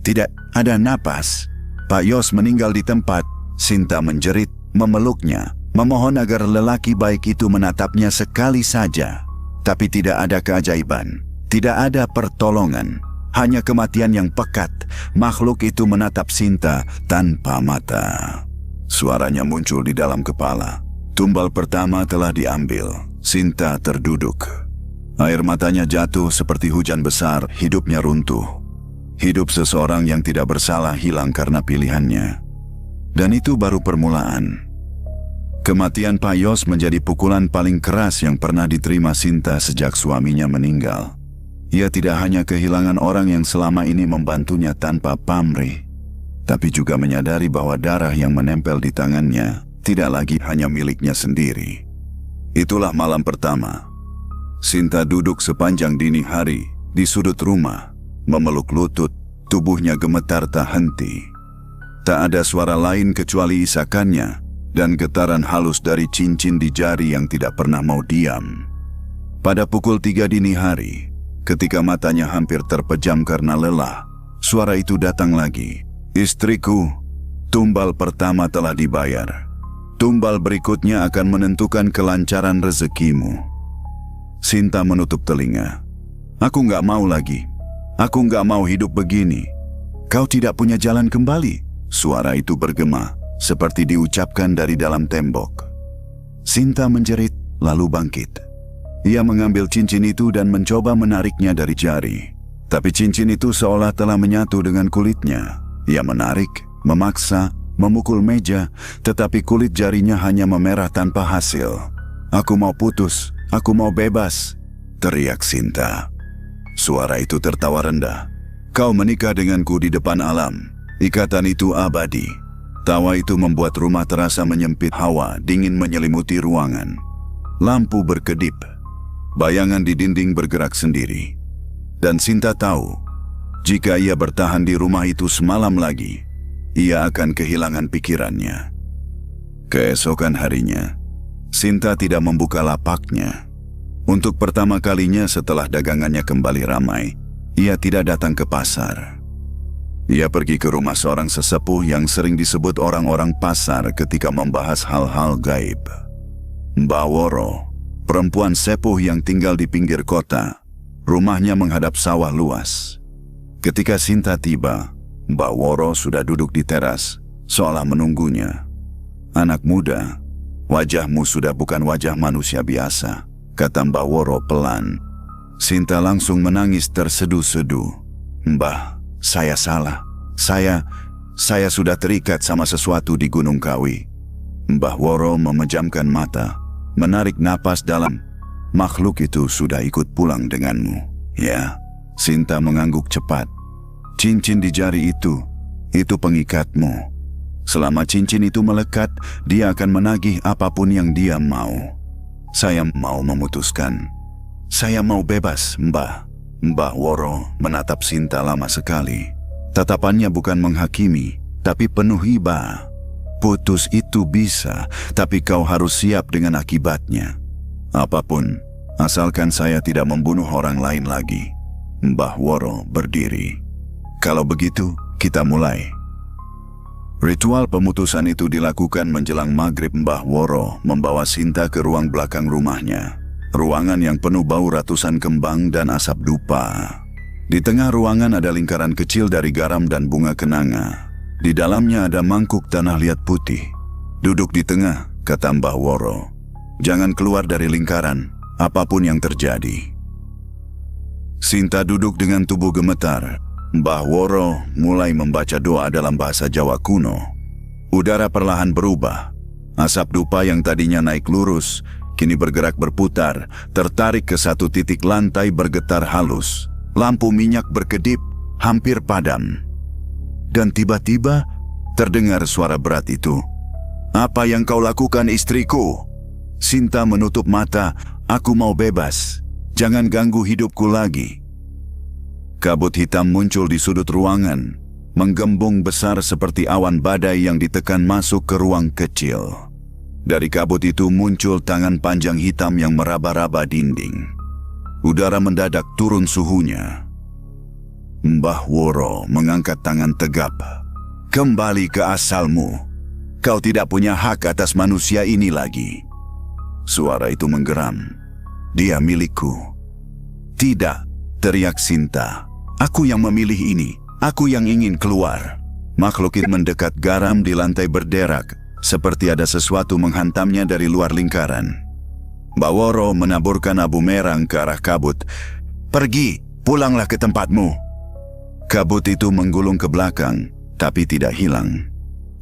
Tidak ada napas. Pak Yos meninggal di tempat. Sinta menjerit, memeluknya, memohon agar lelaki baik itu menatapnya sekali saja. Tapi tidak ada keajaiban. Tidak ada pertolongan. Hanya kematian yang pekat. Makhluk itu menatap Sinta tanpa mata. Suaranya muncul di dalam kepala. Tumbal pertama telah diambil. Sinta terduduk. Air matanya jatuh seperti hujan besar, hidupnya runtuh. Hidup seseorang yang tidak bersalah hilang karena pilihannya. Dan itu baru permulaan. Kematian Pak Yos menjadi pukulan paling keras yang pernah diterima Sinta sejak suaminya meninggal. Ia tidak hanya kehilangan orang yang selama ini membantunya tanpa pamrih, tapi juga menyadari bahwa darah yang menempel di tangannya tidak lagi hanya miliknya sendiri. Itulah malam pertama. Sinta duduk sepanjang dini hari di sudut rumah, memeluk lutut, tubuhnya gemetar tak henti. Tak ada suara lain kecuali isakannya dan getaran halus dari cincin di jari yang tidak pernah mau diam. Pada pukul 3 dini hari, ketika matanya hampir terpejam karena lelah, suara itu datang lagi. Istriku, tumbal pertama telah dibayar. Tumbal berikutnya akan menentukan kelancaran rezekimu. Sinta menutup telinga. Aku nggak mau lagi. Aku nggak mau hidup begini. Kau tidak punya jalan kembali. Suara itu bergema, seperti diucapkan dari dalam tembok. Sinta menjerit, lalu bangkit. Ia mengambil cincin itu dan mencoba menariknya dari jari. Tapi cincin itu seolah telah menyatu dengan kulitnya. Ia menarik, memaksa, memukul meja, tetapi kulit jarinya hanya memerah tanpa hasil. Aku mau putus. Aku mau bebas, teriak Sinta. Suara itu tertawa rendah. Kau menikah denganku di depan alam. Ikatan itu abadi. Tawa itu membuat rumah terasa menyempit, hawa dingin menyelimuti ruangan. Lampu berkedip. Bayangan di dinding bergerak sendiri. Dan Sinta tahu, jika ia bertahan di rumah itu semalam lagi, ia akan kehilangan pikirannya. Keesokan harinya, Sinta tidak membuka lapaknya. Untuk pertama kalinya setelah dagangannya kembali ramai, ia tidak datang ke pasar. Ia pergi ke rumah seorang sesepuh yang sering disebut orang-orang pasar ketika membahas hal-hal gaib. Mbak Woro, perempuan sepuh yang tinggal di pinggir kota. Rumahnya menghadap sawah luas. Ketika Sinta tiba, Mbak Woro sudah duduk di teras, seolah menunggunya. Anak muda, wajahmu sudah bukan wajah manusia biasa, kata Mbak Woro pelan. Sinta langsung menangis terseduh-seduh. Mbah, saya salah. Saya sudah terikat sama sesuatu di Gunung Kawi. Mbah Woro memejamkan mata, menarik napas dalam. Makhluk itu sudah ikut pulang denganmu. Ya, Sinta mengangguk cepat. Cincin di jari itu pengikatmu. Selama cincin itu melekat, dia akan menagih apapun yang dia mau. Saya mau memutuskan. Saya mau bebas, Mbah. Mbah Woro menatap Sinta lama sekali. Tatapannya bukan menghakimi, tapi penuh hibah. Putus itu bisa, tapi kau harus siap dengan akibatnya. Apapun, asalkan saya tidak membunuh orang lain lagi. Mbah Woro berdiri. Kalau begitu, kita mulai. Ritual pemutusan itu dilakukan menjelang maghrib. Mbah Woro membawa Sinta ke ruang belakang rumahnya. Ruangan yang penuh bau ratusan kembang dan asap dupa. Di tengah ruangan ada lingkaran kecil dari garam dan bunga kenanga. Di dalamnya ada mangkuk tanah liat putih. Duduk di tengah, kata Mbah Woro. Jangan keluar dari lingkaran, apapun yang terjadi. Sinta duduk dengan tubuh gemetar. Mbah Woro mulai membaca doa dalam bahasa Jawa kuno. Udara perlahan berubah. Asap dupa yang tadinya naik lurus, kini bergerak berputar, tertarik ke satu titik. Lantai bergetar halus. Lampu minyak berkedip, hampir padam. Dan tiba-tiba terdengar suara berat itu. Apa yang kau lakukan, istriku? Sinta menutup mata. Aku mau bebas. Jangan ganggu hidupku lagi. Kabut hitam muncul di sudut ruangan, menggembung besar seperti awan badai yang ditekan masuk ke ruang kecil. Dari kabut itu muncul tangan panjang hitam yang meraba-raba dinding. Udara mendadak turun suhunya. Mbah Woro mengangkat tangan tegap. Kembali ke asalmu. Kau tidak punya hak atas manusia ini lagi. Suara itu menggeram. Dia milikku. Tidak, teriak Sinta. Aku yang memilih ini. Aku yang ingin keluar. Makhluk itu mendekat garam di lantai berderak, seperti ada sesuatu menghantamnya dari luar lingkaran. Mbah Woro menaburkan abu merang ke arah kabut. Pergi, pulanglah ke tempatmu. Kabut itu menggulung ke belakang, tapi tidak hilang.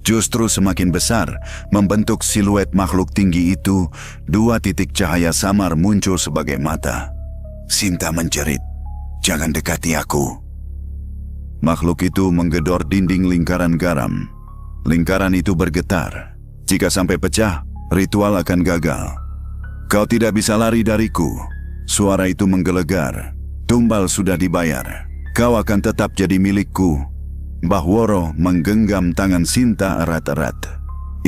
Justru semakin besar, membentuk siluet makhluk tinggi itu. 2 titik cahaya samar muncul sebagai mata. Sinta menjerit, "Jangan dekati aku." Makhluk itu menggedor dinding lingkaran garam. Lingkaran itu bergetar. Jika sampai pecah, ritual akan gagal. Kau tidak bisa lari dariku. Suara itu menggelegar. Tumbal sudah dibayar. Kau akan tetap jadi milikku. Mbah Woro menggenggam tangan Sinta erat-erat.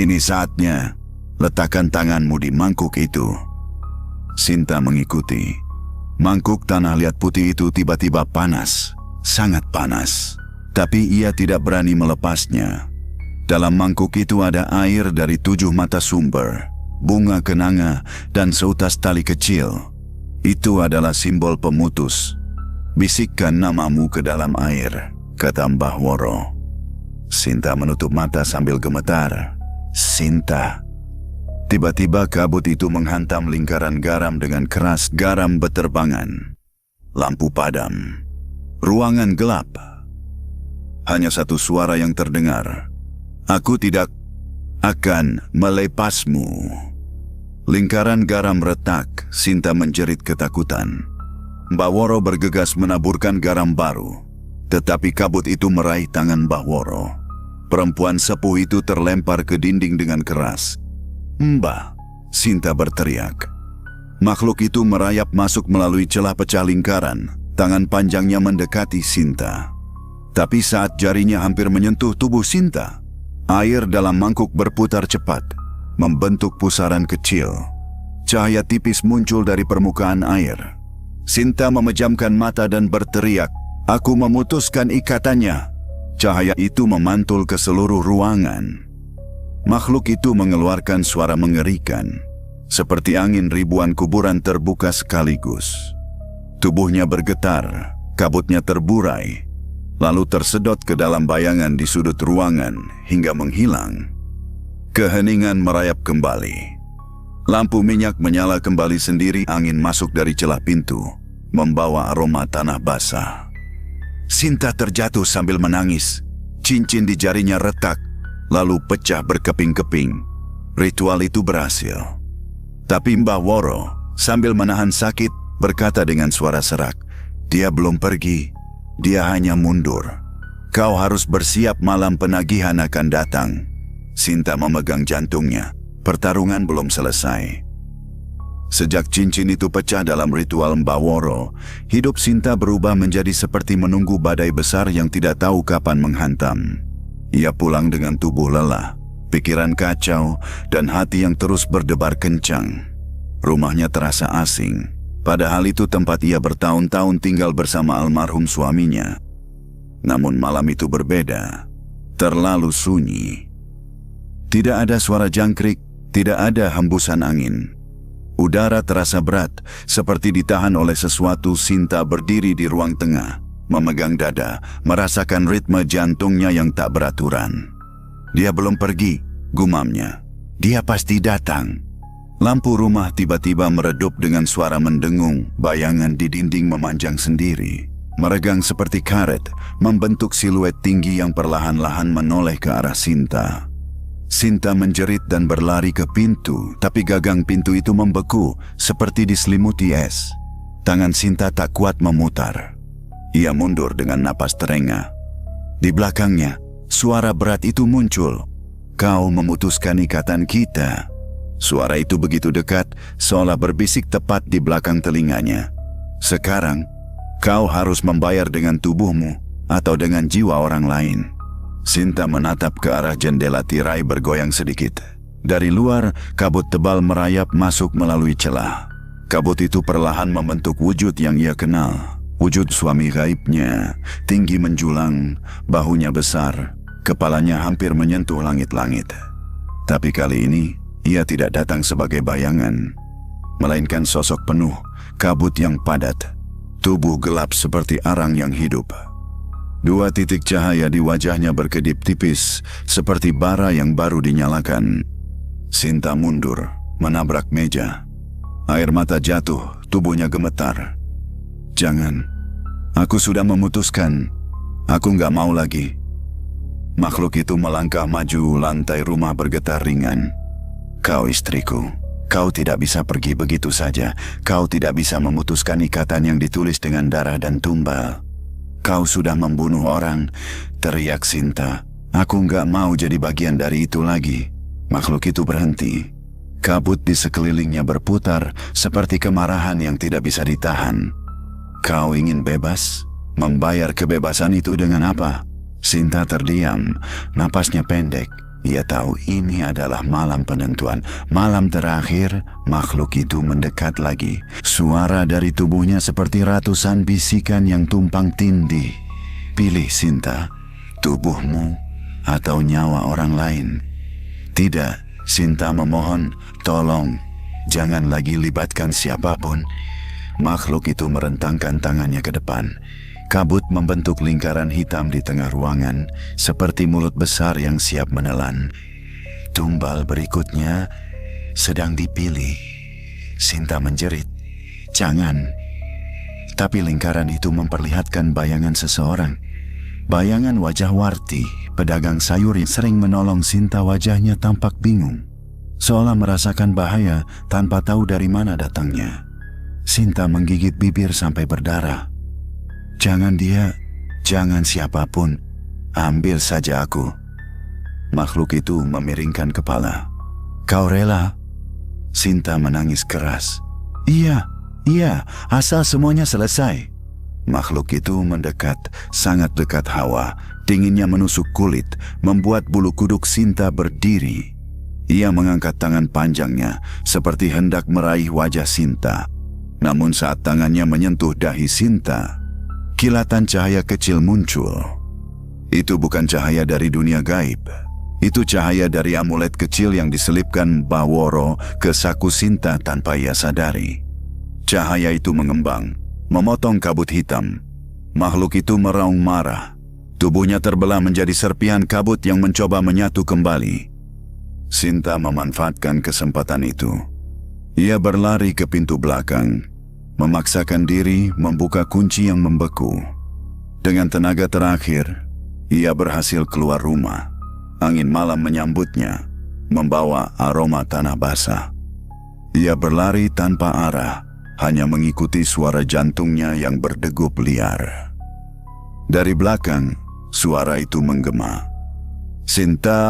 Ini saatnya. Letakkan tanganmu di mangkuk itu. Sinta mengikuti. Mangkuk tanah liat putih itu tiba-tiba panas. Sangat panas. Tapi ia tidak berani melepasnya. Dalam mangkuk itu ada air dari 7 mata sumber, bunga kenanga, dan seutas tali kecil. Itu adalah simbol pemutus. Bisikkan namamu ke dalam air, kata Mbah Woro. Sinta menutup mata sambil gemetar. Sinta. Tiba-tiba kabut itu menghantam lingkaran garam dengan keras. Garam beterbangan. Lampu padam. Ruangan gelap. Hanya satu suara yang terdengar. Aku tidak akan melepasmu. Lingkaran garam retak. Sinta menjerit ketakutan. Mbah Woro bergegas menaburkan garam baru. Tetapi kabut itu meraih tangan Mbah Woro. Perempuan sepuh itu terlempar ke dinding dengan keras. Mbah, Sinta berteriak. Makhluk itu merayap masuk melalui celah pecah lingkaran. Tangan panjangnya mendekati Sinta. Tapi saat jarinya hampir menyentuh tubuh Sinta, air dalam mangkuk berputar cepat, membentuk pusaran kecil. Cahaya tipis muncul dari permukaan air. Sinta memejamkan mata dan berteriak, "Aku memutuskan ikatannya." Cahaya itu memantul ke seluruh ruangan. Makhluk itu mengeluarkan suara mengerikan, seperti angin ribuan kuburan terbuka sekaligus. Tubuhnya bergetar, kabutnya terburai, lalu tersedot ke dalam bayangan di sudut ruangan hingga menghilang. Keheningan merayap kembali. Lampu minyak menyala kembali sendiri, angin masuk dari celah pintu, membawa aroma tanah basah. Sinta terjatuh sambil menangis. Cincin di jarinya retak, lalu pecah berkeping-keping. Ritual itu berhasil. Tapi Mbah Woro, sambil menahan sakit, berkata dengan suara serak, "Dia belum pergi, dia hanya mundur. Kau harus bersiap, malam penagihan akan datang." Sinta memegang jantungnya. Pertarungan belum selesai. Sejak cincin itu pecah dalam ritual Mbah Woro, hidup Sinta berubah menjadi seperti menunggu badai besar yang tidak tahu kapan menghantam. Ia pulang dengan tubuh lelah, pikiran kacau, dan hati yang terus berdebar kencang. Rumahnya terasa asing, padahal itu tempat ia bertahun-tahun tinggal bersama almarhum suaminya. Namun malam itu berbeda, terlalu sunyi. Tidak ada suara jangkrik, tidak ada hembusan angin. Udara terasa berat, seperti ditahan oleh sesuatu. Sinta berdiri di ruang tengah, memegang dada, merasakan ritme jantungnya yang tak beraturan. Dia belum pergi, gumamnya. Dia pasti datang. Lampu rumah tiba-tiba meredup dengan suara mendengung. Bayangan di dinding memanjang sendiri, meregang seperti karet, membentuk siluet tinggi yang perlahan-lahan menoleh ke arah Sinta. Sinta menjerit dan berlari ke pintu, tapi gagang pintu itu membeku, seperti diselimuti es. Tangan Sinta tak kuat memutar. Ia mundur dengan napas terengah. Di belakangnya, suara berat itu muncul. "Kau memutuskan ikatan kita." Suara itu begitu dekat, seolah berbisik tepat di belakang telinganya. Sekarang, kau harus membayar dengan tubuhmu atau dengan jiwa orang lain. Sinta menatap ke arah jendela tirai bergoyang sedikit. Dari luar, kabut tebal merayap masuk melalui celah. Kabut itu perlahan membentuk wujud yang ia kenal. Wujud suami gaibnya, tinggi menjulang, bahunya besar, kepalanya hampir menyentuh langit-langit. Tapi kali ini, ia tidak datang sebagai bayangan, melainkan sosok penuh, kabut yang padat, tubuh gelap seperti arang yang hidup. 2 titik cahaya di wajahnya berkedip tipis, seperti bara yang baru dinyalakan. Sinta mundur, menabrak meja. Air mata jatuh, tubuhnya gemetar. Jangan, aku sudah memutuskan. Aku nggak mau lagi. Makhluk itu melangkah maju, lantai rumah bergetar ringan. Kau istriku, kau tidak bisa pergi begitu saja. Kau tidak bisa memutuskan ikatan yang ditulis dengan darah dan tumbal. Kau sudah membunuh orang, teriak Sinta. Aku nggak mau jadi bagian dari itu lagi. Makhluk itu berhenti. Kabut di sekelilingnya berputar seperti kemarahan yang tidak bisa ditahan. Kau ingin bebas? Membayar kebebasan itu dengan apa? Sinta terdiam, napasnya pendek. Ia tahu ini adalah malam penentuan, malam terakhir. Makhluk itu mendekat lagi. Suara dari tubuhnya seperti ratusan bisikan yang tumpang tindih. Pilih Sinta, tubuhmu atau nyawa orang lain. Tidak, Sinta memohon, tolong, jangan lagi libatkan siapapun. Makhluk itu merentangkan tangannya ke depan. Kabut membentuk lingkaran hitam di tengah ruangan, seperti mulut besar yang siap menelan. Tumbal berikutnya sedang dipilih. Sinta menjerit, jangan. Tapi lingkaran itu memperlihatkan bayangan seseorang. Bayangan wajah Warti, pedagang sayur yang sering menolong Sinta. Wajahnya tampak bingung, seolah merasakan bahaya tanpa tahu dari mana datangnya. Sinta menggigit bibir sampai berdarah. Jangan dia, jangan siapapun, ambil saja aku. Makhluk itu memiringkan kepala. Kau rela? Sinta menangis keras. Iya, asal semuanya selesai. Makhluk itu mendekat, sangat dekat Hawa. Dinginnya menusuk kulit, membuat bulu kuduk Sinta berdiri. Ia mengangkat tangan panjangnya, seperti hendak meraih wajah Sinta. Namun saat tangannya menyentuh dahi Sinta, kilatan cahaya kecil muncul. Itu bukan cahaya dari dunia gaib. Itu cahaya dari amulet kecil yang diselipkan Baworo ke saku Sinta tanpa ia sadari. Cahaya itu mengembang, memotong kabut hitam. Makhluk itu meraung marah. Tubuhnya terbelah menjadi serpihan kabut yang mencoba menyatu kembali. Sinta memanfaatkan kesempatan itu. Ia berlari ke pintu belakang, memaksakan diri membuka kunci yang membeku. Dengan tenaga terakhir, ia berhasil keluar rumah. Angin malam menyambutnya, membawa aroma tanah basah. Ia berlari tanpa arah, hanya mengikuti suara jantungnya yang berdegup liar. Dari belakang, suara itu menggema. Sinta,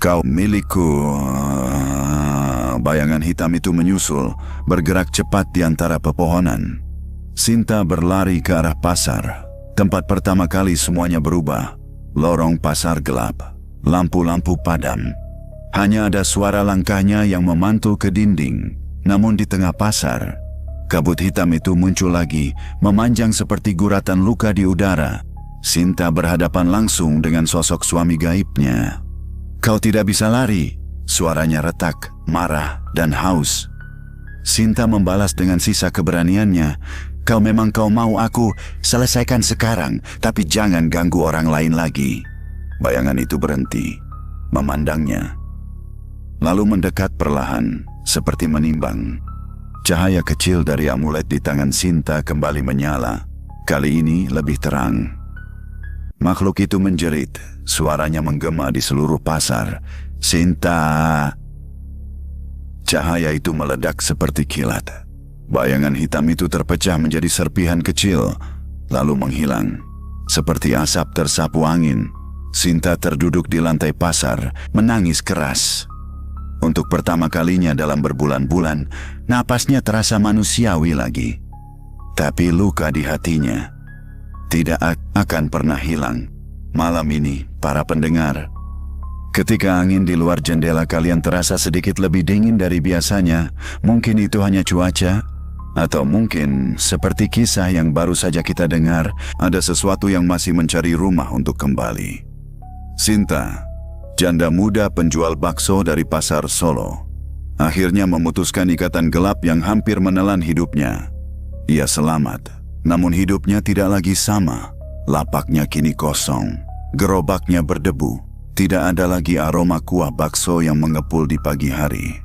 kau milikku. Bayangan hitam itu menyusul, bergerak cepat di antara pepohonan. Sinta berlari ke arah pasar. Tempat pertama kali semuanya berubah. Lorong pasar gelap, lampu-lampu padam. Hanya ada suara langkahnya yang memantul ke dinding. Namun di tengah pasar, kabut hitam itu muncul lagi, memanjang seperti guratan luka di udara. Sinta berhadapan langsung dengan sosok suami gaibnya. Kau tidak bisa lari. Suaranya retak, marah, dan haus. Sinta membalas dengan sisa keberaniannya. Kau mau aku selesaikan sekarang, tapi jangan ganggu orang lain lagi. Bayangan itu berhenti, memandangnya. Lalu mendekat perlahan, seperti menimbang. Cahaya kecil dari amulet di tangan Sinta kembali menyala. Kali ini lebih terang. Makhluk itu menjerit, suaranya menggema di seluruh pasar. Sinta! Cahaya itu meledak seperti kilat. Bayangan hitam itu terpecah menjadi serpihan kecil, lalu menghilang. Seperti asap tersapu angin, Sinta terduduk di lantai pasar, menangis keras. Untuk pertama kalinya dalam berbulan-bulan, napasnya terasa manusiawi lagi. Tapi luka di hatinya tidak akan pernah hilang. Malam ini, para pendengar, ketika angin di luar jendela kalian terasa sedikit lebih dingin dari biasanya, mungkin itu hanya cuaca, atau mungkin seperti kisah yang baru saja kita dengar, ada sesuatu yang masih mencari rumah untuk kembali. Sinta, janda muda penjual bakso dari pasar Solo, akhirnya memutuskan ikatan gelap yang hampir menelan hidupnya. Ia selamat, namun hidupnya tidak lagi sama. Lapaknya kini kosong, gerobaknya berdebu. Tidak ada lagi aroma kuah bakso yang mengepul di pagi hari.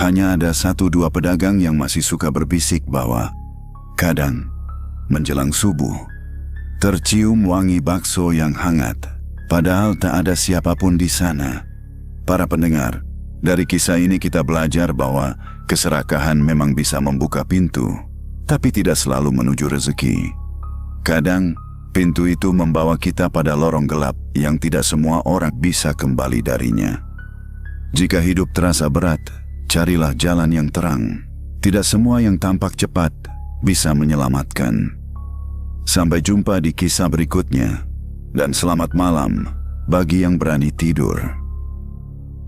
Hanya ada 1-2 pedagang yang masih suka berbisik bahwa kadang menjelang subuh tercium wangi bakso yang hangat, padahal tak ada siapapun di sana. Para pendengar, dari kisah ini kita belajar bahwa keserakahan memang bisa membuka pintu, tapi tidak selalu menuju rezeki. Kadang pintu itu membawa kita pada lorong gelap yang tidak semua orang bisa kembali darinya. Jika hidup terasa berat, carilah jalan yang terang. Tidak semua yang tampak cepat bisa menyelamatkan. Sampai jumpa di kisah berikutnya, dan selamat malam bagi yang berani tidur.